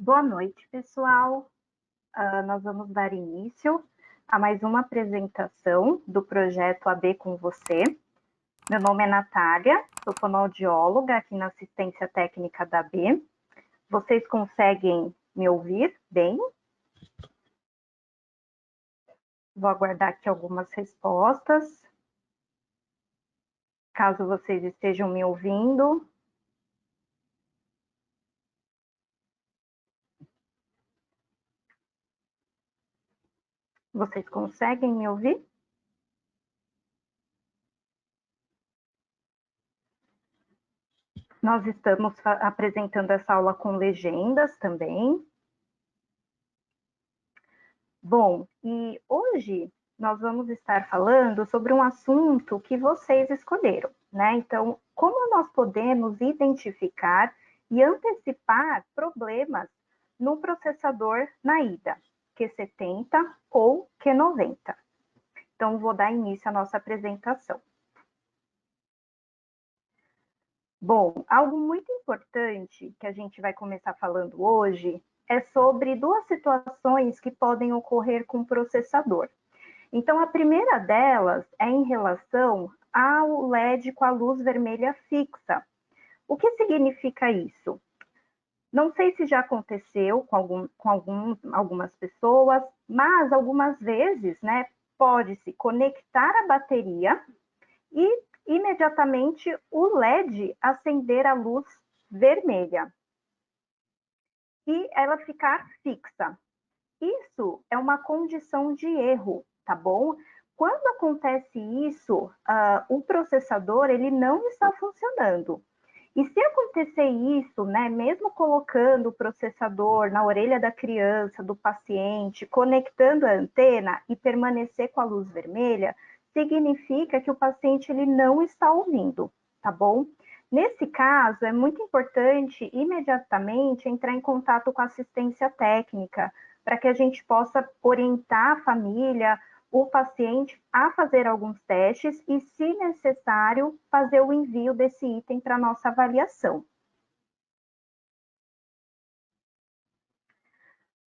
Boa noite, pessoal. Nós vamos dar início a mais uma apresentação do projeto AB com você. Meu nome é Natália, sou fonoaudióloga aqui na assistência técnica da AB. Vocês conseguem me ouvir bem? Vou aguardar aqui algumas respostas. Caso vocês estejam me ouvindo. Vocês conseguem me ouvir? Nós estamos apresentando essa aula com legendas também. Bom, e hoje nós vamos estar falando sobre um assunto que vocês escolheram, né? Então, como nós podemos identificar e antecipar problemas no processador NAIDA, Q70 ou Q90. Então, vou dar início à nossa apresentação. Bom, algo muito importante que a gente vai começar falando hoje é sobre duas situações que podem ocorrer com o processador. Então, a primeira delas é em relação ao LED com a luz vermelha fixa. O que significa isso? Não sei se já aconteceu com algumas pessoas, mas algumas vezes, né, pode-se conectar a bateria e imediatamente o LED acender a luz vermelha e ela ficar fixa. Isso é uma condição de erro, tá bom? Quando acontece isso, o processador ele não está funcionando. E se acontecer isso, né, mesmo colocando o processador na orelha da criança, do paciente, conectando a antena e permanecer com a luz vermelha, significa que o paciente ele não está ouvindo, tá bom? Nesse caso, é muito importante imediatamente entrar em contato com a assistência técnica, para que a gente possa orientar a família, o paciente a fazer alguns testes e, se necessário, fazer o envio desse item para nossa avaliação.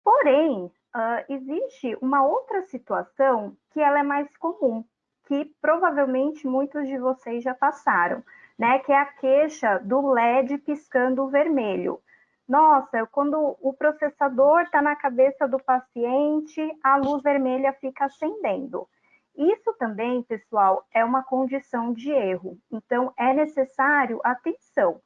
Porém, existe uma outra situação que ela é mais comum, que provavelmente muitos de vocês já passaram, né? Que é a queixa do LED piscando vermelho. Nossa, quando o processador está na cabeça do paciente, a luz vermelha fica acendendo. Isso também, pessoal, é uma condição de erro. Então, é necessário atenção.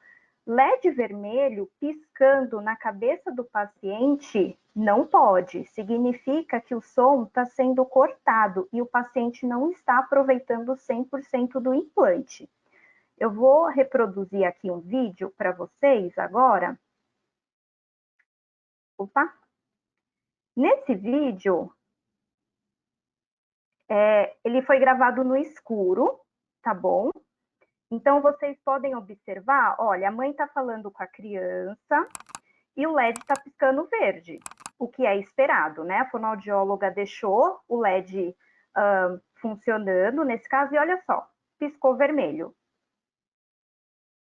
LED vermelho piscando na cabeça do paciente não pode. Significa que o som está sendo cortado e o paciente não está aproveitando 100% do implante. Eu vou reproduzir aqui um vídeo para vocês agora. Opa! Nesse vídeo, ele foi gravado no escuro, tá bom? Então, vocês podem observar, olha, a mãe está falando com a criança e o LED está piscando verde, o que é esperado, né? A fonoaudióloga deixou o LED funcionando nesse caso, e olha só, piscou vermelho.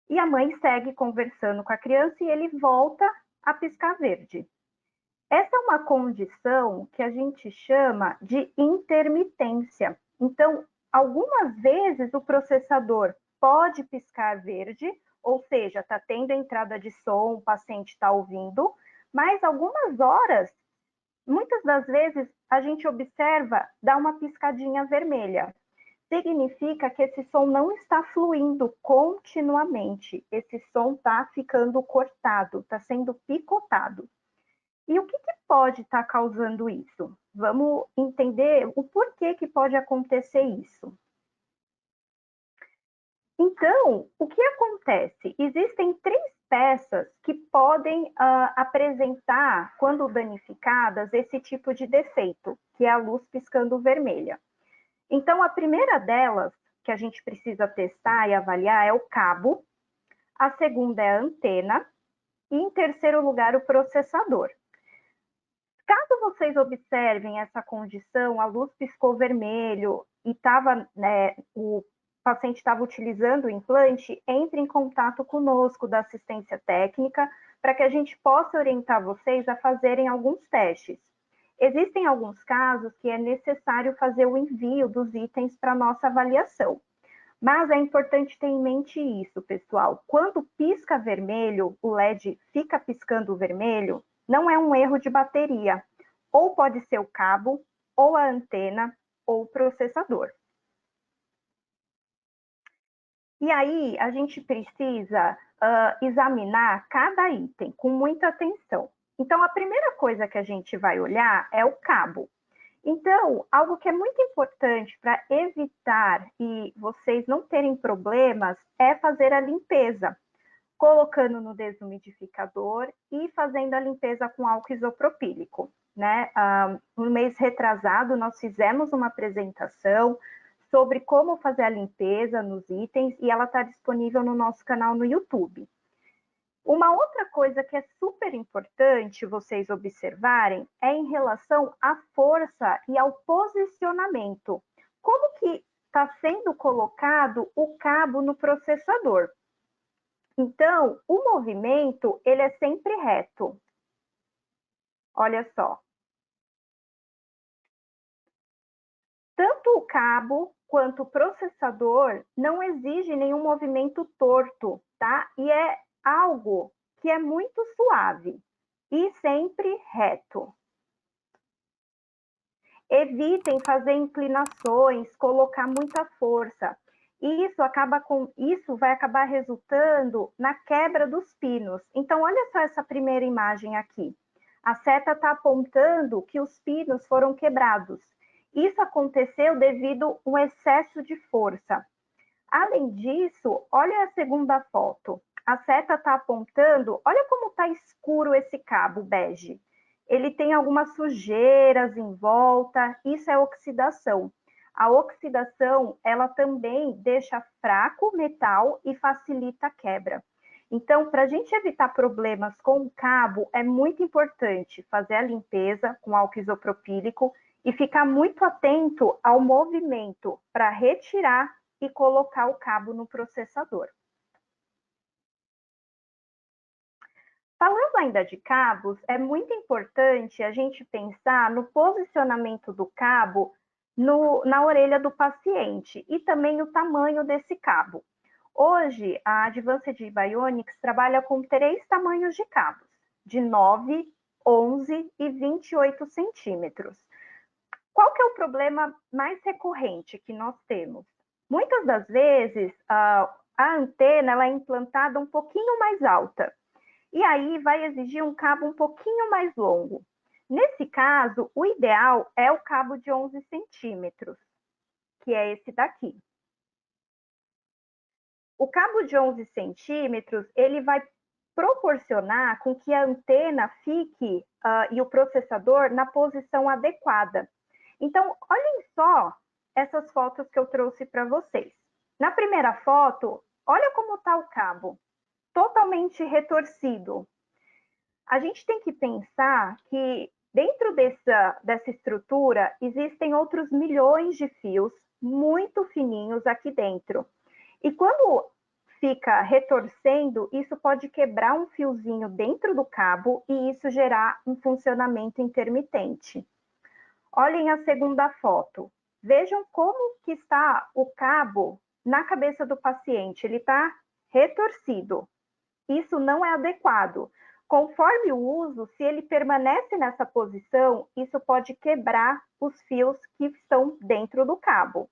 E a mãe segue conversando com a criança e ele volta a piscar verde. Essa é uma condição que a gente chama de intermitência. Então, algumas vezes o processador pode piscar verde, ou seja, está tendo entrada de som, o paciente está ouvindo, mas algumas horas, muitas das vezes, a gente observa dar uma piscadinha vermelha. Significa que esse som não está fluindo continuamente, esse som está ficando cortado, está sendo picotado. E o que pode estar causando isso? Vamos entender o porquê que pode acontecer isso. Então, o que acontece? Existem três peças que podem apresentar, quando danificadas, esse tipo de defeito, que é a luz piscando vermelha. Então, a primeira delas, que a gente precisa testar e avaliar, é o cabo. A segunda é a antena. E, em terceiro lugar, o processador. Caso vocês observem essa condição, a luz piscou vermelho e o paciente estava utilizando o implante, entre em contato conosco da assistência técnica para que a gente possa orientar vocês a fazerem alguns testes. Existem alguns casos que é necessário fazer o envio dos itens para nossa avaliação. Mas é importante ter em mente isso, pessoal. Quando pisca vermelho, o LED fica piscando vermelho, não é um erro de bateria. Ou pode ser o cabo, ou a antena, ou o processador. E aí, a gente precisa examinar cada item com muita atenção. Então, a primeira coisa que a gente vai olhar é o cabo. Então, algo que é muito importante para evitar e vocês não terem problemas é fazer a limpeza, colocando no desumidificador e fazendo a limpeza com álcool isopropílico. Né? No mês retrasado, nós fizemos uma apresentação sobre como fazer a limpeza nos itens e ela está disponível no nosso canal no YouTube. Uma outra coisa que é super importante vocês observarem é em relação à força e ao posicionamento. Como que está sendo colocado o cabo no processador? Então, o movimento, ele é sempre reto. Olha só. Tanto o cabo quanto o processador não exige nenhum movimento torto, tá? E é algo que é muito suave e sempre reto. Evitem fazer inclinações, colocar muita força. Isso vai acabar resultando na quebra dos pinos. Então, olha só essa primeira imagem aqui. A seta está apontando que os pinos foram quebrados. Isso aconteceu devido a um excesso de força. Além disso, olha a segunda foto. A seta está apontando, olha como está escuro esse cabo bege. Ele tem algumas sujeiras em volta, isso é oxidação. A oxidação, ela também deixa fraco o metal e facilita a quebra. Então, para a gente evitar problemas com o cabo, é muito importante fazer a limpeza com álcool isopropílico e ficar muito atento ao movimento para retirar e colocar o cabo no processador. Falando ainda de cabos, é muito importante a gente pensar no posicionamento do cabo na orelha do paciente e também o tamanho desse cabo. Hoje, a Advanced Bionics trabalha com 3 tamanhos de cabos, de 9, 11 e 28 centímetros. Qual que é o problema mais recorrente que nós temos? Muitas das vezes, a antena ela é implantada um pouquinho mais alta, e aí vai exigir um cabo um pouquinho mais longo. Nesse caso, o ideal é o cabo de 11 centímetros, que é esse daqui. O cabo de 11 centímetros, ele vai proporcionar com que a antena fique e o processador na posição adequada. Então, olhem só essas fotos que eu trouxe para vocês. Na primeira foto, olha como está o cabo, totalmente retorcido. A gente tem que pensar que dentro dessa estrutura existem outros milhões de fios muito fininhos aqui dentro. E quando fica retorcendo, isso pode quebrar um fiozinho dentro do cabo e isso gerar um funcionamento intermitente. Olhem a segunda foto. Vejam como que está o cabo na cabeça do paciente. Ele está retorcido. Isso não é adequado. Conforme o uso, se ele permanece nessa posição, isso pode quebrar os fios que estão dentro do cabo.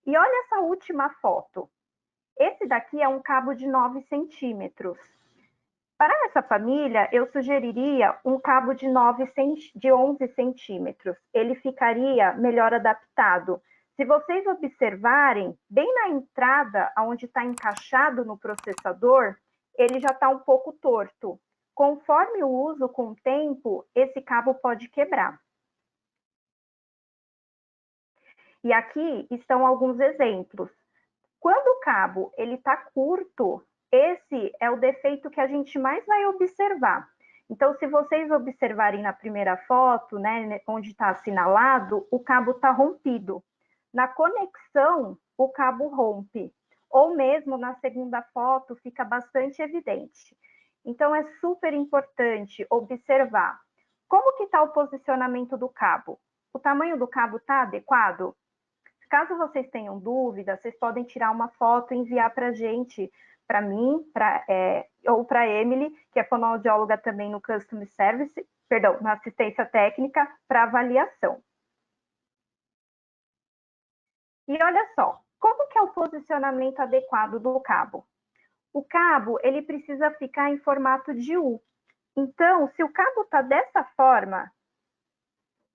E olha essa última foto. Esse daqui é um cabo de 9 centímetros. Para essa família, eu sugeriria um cabo de 11 centímetros. Ele ficaria melhor adaptado. Se vocês observarem, bem na entrada, onde está encaixado no processador, ele já está um pouco torto. Conforme o uso com o tempo, esse cabo pode quebrar. E aqui estão alguns exemplos. Quando o cabo está curto, esse é o defeito que a gente mais vai observar. Então, se vocês observarem na primeira foto, né, onde está assinalado, o cabo está rompido. Na conexão, o cabo rompe. Ou mesmo na segunda foto, fica bastante evidente. Então, é super importante observar como que está o posicionamento do cabo. O tamanho do cabo está adequado? Caso vocês tenham dúvida, vocês podem tirar uma foto e enviar para a gente, para mim, ou para a Emily, que é fonoaudióloga também no Customer Service, perdão, na assistência técnica, para avaliação. E olha só, como que é o posicionamento adequado do cabo? O cabo, ele precisa ficar em formato de U. Então, se o cabo está dessa forma,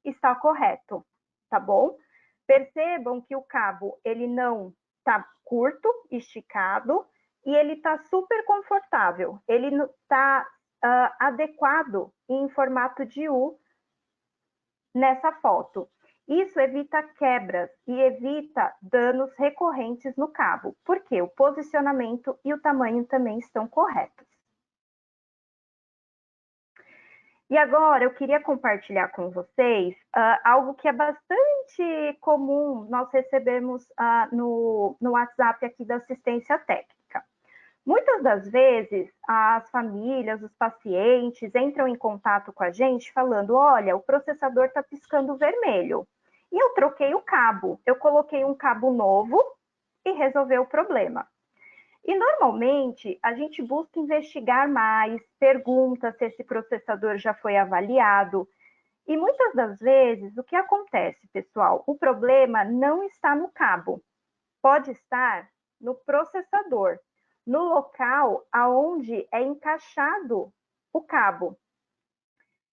está correto, tá bom? Percebam que o cabo, ele não está curto, esticado, e ele está super confortável. Ele está adequado em formato de U nessa foto. Isso evita quebras e evita danos recorrentes no cabo, porque o posicionamento e o tamanho também estão corretos. E agora eu queria compartilhar com vocês algo que é bastante comum nós recebemos no WhatsApp aqui da assistência técnica. Muitas das vezes as famílias, os pacientes entram em contato com a gente falando: olha, o processador está piscando vermelho. E eu troquei o cabo, eu coloquei um cabo novo e resolveu o problema. E normalmente a gente busca investigar mais, pergunta se esse processador já foi avaliado. E muitas das vezes o que acontece, pessoal? O problema não está no cabo, pode estar no processador, no local aonde é encaixado o cabo.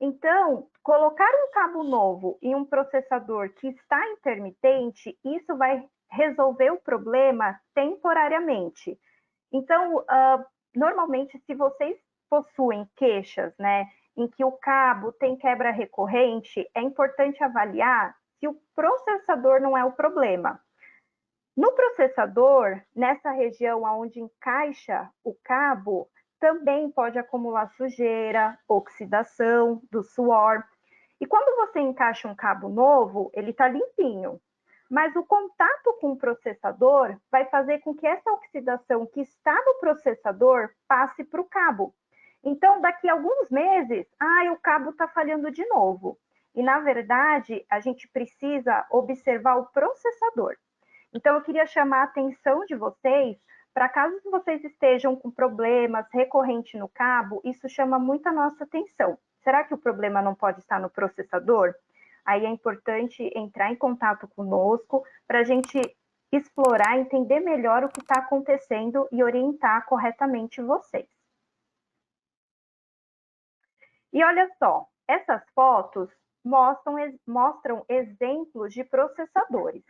Então, colocar um cabo novo em um processador que está intermitente, isso vai resolver o problema temporariamente. Então, normalmente, se vocês possuem queixas, né, em que o cabo tem quebra recorrente, é importante avaliar se o processador não é o problema. No processador, nessa região onde encaixa o cabo, também pode acumular sujeira, oxidação do suor. E quando você encaixa um cabo novo, ele está limpinho. Mas o contato com o processador vai fazer com que essa oxidação que está no processador passe para o cabo. Então, daqui a alguns meses, o cabo está falhando de novo. E, na verdade, a gente precisa observar o processador. Então, eu queria chamar a atenção de vocês para caso vocês estejam com problemas recorrentes no cabo, isso chama muito a nossa atenção. Será que o problema não pode estar no processador? Aí é importante entrar em contato conosco para a gente explorar, entender melhor o que está acontecendo e orientar corretamente vocês. E olha só, essas fotos mostram exemplos de processadores.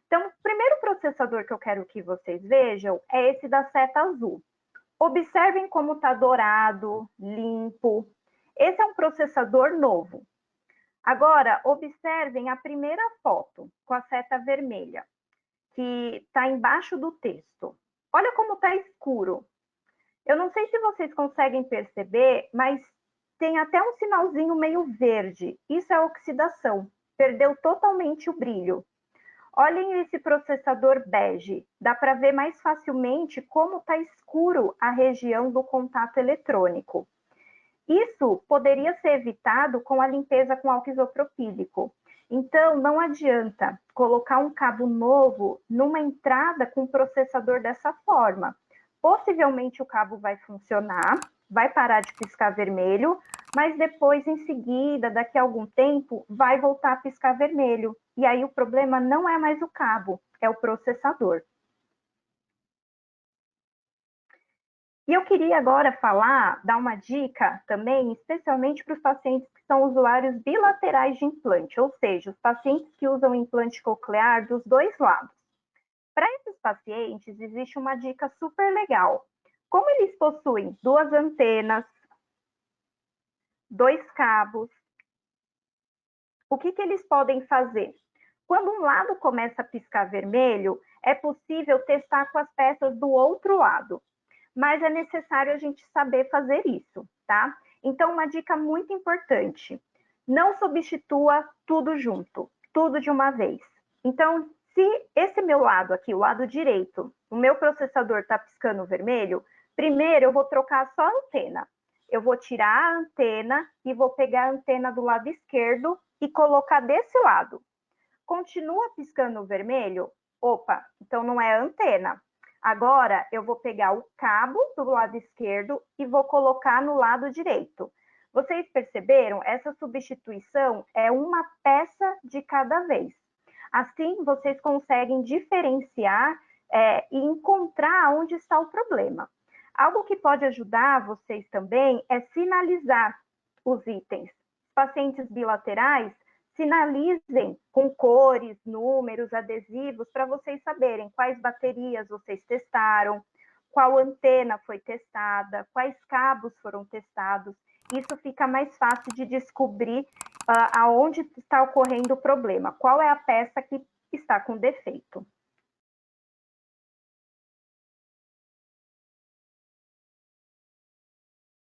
Então, o primeiro processador que eu quero que vocês vejam é esse da seta azul. Observem como está dourado, limpo. Esse é um processador novo. Agora, observem a primeira foto com a seta vermelha, que está embaixo do texto. Olha como está escuro. Eu não sei se vocês conseguem perceber, mas tem até um sinalzinho meio verde. Isso é oxidação. Perdeu totalmente o brilho. Olhem esse processador bege. Dá para ver mais facilmente como está escuro a região do contato eletrônico. Isso poderia ser evitado com a limpeza com álcool isopropílico. Então, não adianta colocar um cabo novo numa entrada com processador dessa forma. Possivelmente o cabo vai funcionar, vai parar de piscar vermelho, mas depois, em seguida, daqui a algum tempo, vai voltar a piscar vermelho. E aí o problema não é mais o cabo, é o processador. E eu queria agora dar uma dica também, especialmente para os pacientes que são usuários bilaterais de implante, ou seja, os pacientes que usam implante coclear dos dois lados. Para esses pacientes, existe uma dica super legal. Como eles possuem duas antenas, dois cabos, o que eles podem fazer? Quando um lado começa a piscar vermelho, é possível testar com as peças do outro lado. Mas é necessário a gente saber fazer isso, tá? Então, uma dica muito importante: não substitua tudo junto, tudo de uma vez. Então, se esse meu lado aqui, o lado direito, o meu processador está piscando vermelho, primeiro eu vou trocar só a antena. Eu vou tirar a antena e vou pegar a antena do lado esquerdo e colocar desse lado. Continua piscando vermelho? Opa, então não é a antena. Agora eu vou pegar o cabo do lado esquerdo e vou colocar no lado direito. Vocês perceberam? Essa substituição é uma peça de cada vez. Assim, vocês conseguem diferenciar e encontrar onde está o problema. Algo que pode ajudar vocês também é sinalizar os itens. Pacientes bilaterais, sinalizem com cores, números, adesivos, para vocês saberem quais baterias vocês testaram, qual antena foi testada, quais cabos foram testados. Isso fica mais fácil de descobrir aonde está ocorrendo o problema, qual é a peça que está com defeito.